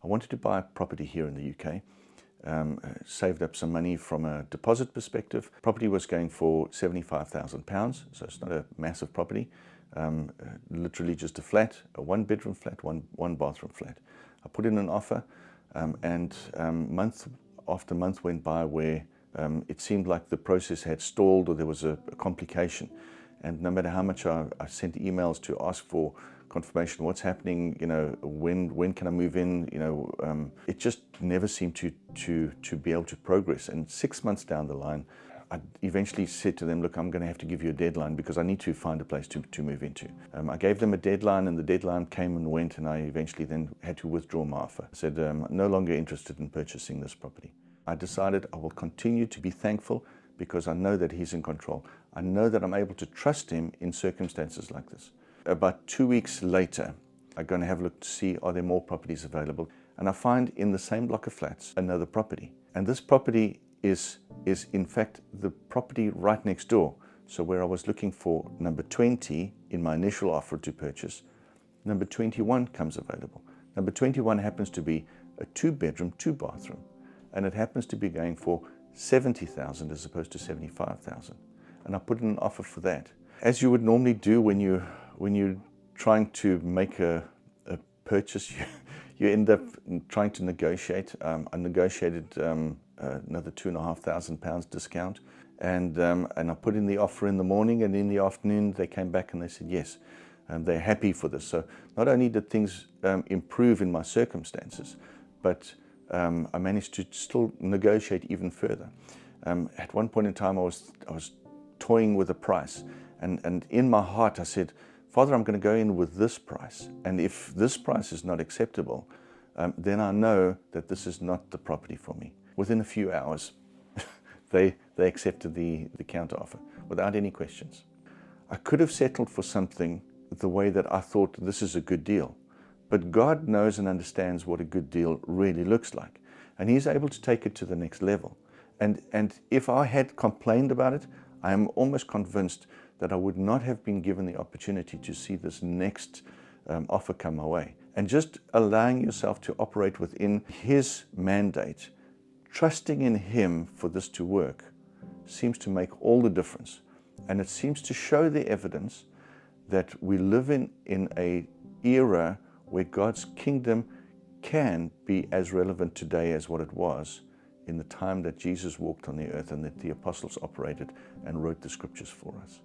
I wanted to buy a property here in the UK. Saved up some money from a deposit perspective. Property was going for £75,000, so it's not a massive property. Literally just a flat, a one-bedroom flat, one bathroom flat. I put in an offer, and month after month went by where it seemed like the process had stalled or there was a complication. And no matter how much I sent emails to ask for confirmation, what's happening, when can I move in, it just never seemed to be able to progress. And 6 months down the line, I eventually said to them, look, I'm going to have to give you a deadline because I need to find a place to move into. I gave them a deadline, and the deadline came and went, and I eventually then had to withdraw my offer. I said, I'm no longer interested in purchasing this property. I decided I will continue to be thankful because I know that He's in control. I know that I'm able to trust Him in circumstances like this. About 2 weeks later, I'm going to have a look to see, are there more properties available? And I find in the same block of flats another property. And this property is in fact the property right next door. So where I was looking for number 20 in my initial offer to purchase, number 21 comes available. Number 21 happens to be a 2-bedroom, 2-bathroom. And it happens to be going for 70,000 as opposed to 75,000. And I put in an offer for that. As you would normally do when you're trying to make a purchase, you end up trying to negotiate. I negotiated another £2,500 discount, and I put in the offer in the morning, and in the afternoon they came back and they said yes, they're happy for this. So not only did things improve in my circumstances, but I managed to still negotiate even further. At one point in time, I was toying with a price, and in my heart I said, Father, I'm going to go in with this price, and if this price is not acceptable, then I know that this is not the property for me. Within a few hours, they accepted the counter offer without any questions. I could have settled for something the way that I thought this is a good deal, but God knows and understands what a good deal really looks like, and He's able to take it to the next level. And if I had complained about it, I am almost convinced that I would not have been given the opportunity to see this next offer come my way. And just allowing yourself to operate within His mandate, trusting in Him for this to work, seems to make all the difference. And it seems to show the evidence that we live in an era where God's kingdom can be as relevant today as what it was in the time that Jesus walked on the earth and that the apostles operated and wrote the scriptures for us.